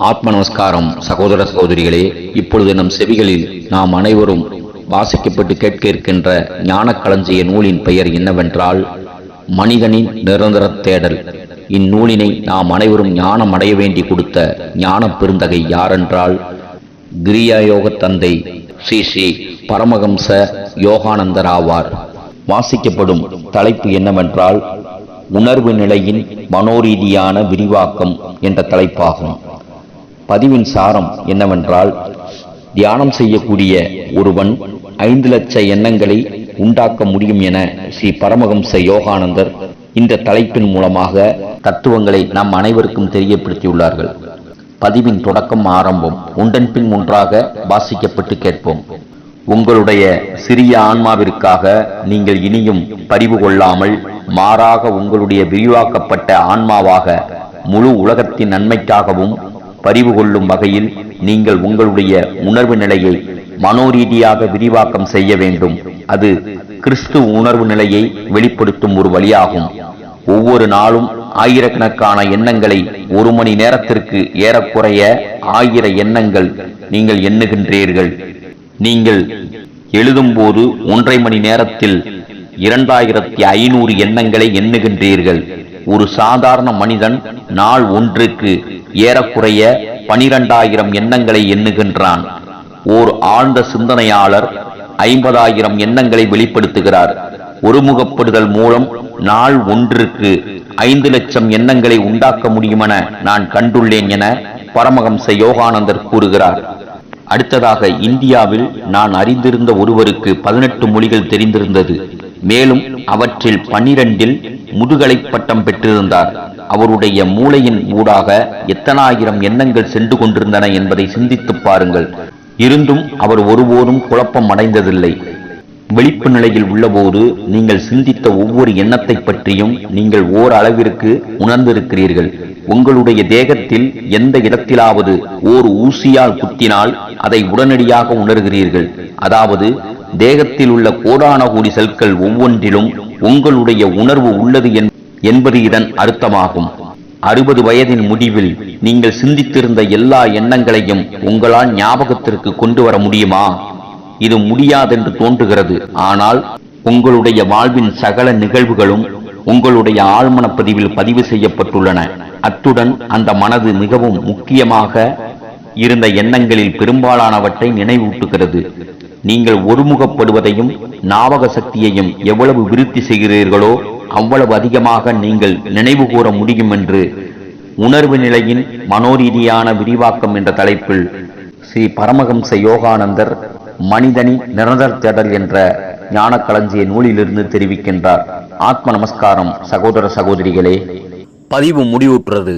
ஆத்ம நமஸ்காரம் சகோதர சகோதரிகளே. இப்பொழுது நம் செவிகளில் நாம் அனைவரும் வாசிக்கப்பட்டு கேட்க இருக்கின்ற ஞான களஞ்சிய நூலின் பெயர் என்னவென்றால் மனிதனின் நிரந்தர தேடல். இந்நூலினை நாம் அனைவரும் ஞானம் அடைய வேண்டி கொடுத்த ஞான பெருந்தகை யாரென்றால் கிரியாயோக தந்தை ஸ்ரீ ஸ்ரீ பரமஹம்ச யோகானந்தர் ஆவார். வாசிக்கப்படும் தலைப்பு என்னவென்றால் உணர்வு நிலையின் மனோரீதியான விரிவாக்கம் என்ற தலைப்பாகும். பதிவின் சாரம் என்னவென்றால், தியானம் செய்யக்கூடிய ஒருவன் 5 லட்ச எண்ணங்களை உண்டாக்க முடியும் என ஸ்ரீ பரமஹம்ச யோகானந்தர் இந்த தலைப்பின் மூலமாக தத்துவங்களை நம் அனைவருக்கும் தெரியப்படுத்தியுள்ளார்கள். பதிவின் தொடக்கம் ஆரம்பம் ஒன்றன் பின் ஒன்றாக வாசிக்கப்பட்டு கேட்போம். உங்களுடைய சிறிய ஆன்மாவிற்காக நீங்கள் இனியும் பரிவு கொள்ளாமல் மாறாக உங்களுடைய விரிவாக்கப்பட்ட ஆன்மாவாக முழு உலகத்தின் நன்மைக்காகவும் பரிவு கொள்ளும் வகையில் நீங்கள் உங்களுடைய உணர்வு நிலையை மனோரீதியாக விரிவாக்கம் செய்ய வேண்டும். அது கிறிஸ்து உணர்வு நிலையை வெளிப்படுத்தும் ஒரு வழியாகும். ஒவ்வொரு நாளும் ஆயிரக்கணக்கான எண்ணங்களை 1 மணி நேரத்திற்கு ஏறக்குறைய 1000 எண்ணங்கள் நீங்கள் எண்ணுகின்றீர்கள். நீங்கள் எழுதும்போது 1.5 மணி நேரத்தில் 2500 எண்ணங்களை எண்ணுகின்றீர்கள். ஒரு சாதாரண மனிதன் நாள் ஒன்றுக்கு ஏறக்குறைய 12,000 எண்ணங்களை எண்ணுகின்றான். ஓர் ஆழ்ந்த சிந்தனையாளர் 50,000 எண்ணங்களை வெளிப்படுத்துகிறார். ஒருமுகப்படுதல் மூலம் நாள் ஒன்றுக்கு 5 லட்சம் எண்ணங்களை உண்டாக்க முடியுமென நான் கண்டுள்ளேன் என பரமஹம்ச யோகானந்தர் கூறுகிறார். அடுத்ததாக, இந்தியாவில் நான் அறிந்திருந்த ஒருவருக்கு 18 மொழிகள் தெரிந்திருந்தது. மேலும் அவற்றில் 12இல் முதுகலை பட்டம் பெற்றிருந்தார். அவருடைய மூளையின் ஊடாக எத்தனாயிரம் எண்ணங்கள் சென்று கொண்டிருந்தன என்பதை சிந்தித்து பாருங்கள். இருந்தும் அவர் ஒருபோதும் குழப்பம் அடைந்ததில்லை. விழிப்பு நிலையில் உள்ளபோது நீங்கள் சிந்தித்த ஒவ்வொரு எண்ணத்தை பற்றியும் நீங்கள் ஓரளவிற்கு உணர்ந்திருக்கிறீர்கள். உங்களுடைய தேகத்தில் எந்த இடத்திலாவது ஓர் ஊசியால் குத்தினால் அதை உடனடியாக உணர்கிறீர்கள். அதாவது தேகத்தில் உள்ள கோடான கோடி செல்கள் ஒவ்வொன்றிலும் உங்களுடைய உணர்வு உள்ளது என்பது இதன் அர்த்தமாகும். 60 வயதின் முடிவில் நீங்கள் சிந்தித்திருந்த எல்லா எண்ணங்களையும் உங்களால் ஞாபகத்திற்கு கொண்டு வர முடியுமா? இது முடியாதென்று தோன்றுகிறது. ஆனால் உங்களுடைய வாழ்வின் சகல நிகழ்வுகளும் உங்களுடைய ஆழ்மன பதிவில் பதிவு செய்யப்பட்டுள்ளன. அத்துடன் அந்த மனது மிகவும் முக்கியமாக இருந்த எண்ணங்களில் பெரும்பாலானவற்றை நினைவூட்டுகிறது. நீங்கள் ஒருமுகப்படுவதையும் ஞாபக சக்தியையும் எவ்வளவு விருத்தி செய்கிறீர்களோ அவ்வளவு அதிகமாக நீங்கள் நினைவு கூற முடியும் என்று உணர்வு நிலையின் மனோரீதியான விரிவாக்கம் என்ற தலைப்பில் ஸ்ரீ பரமஹம்ச யோகானந்தர் மனிதனின் நிரந்தர தேடல் என்ற ஞான களஞ்சிய நூலிலிருந்து தெரிவிக்கின்றார். ஆத்ம நமஸ்காரம் சகோதர சகோதரிகளே. பதிவு முடிவுற்றது.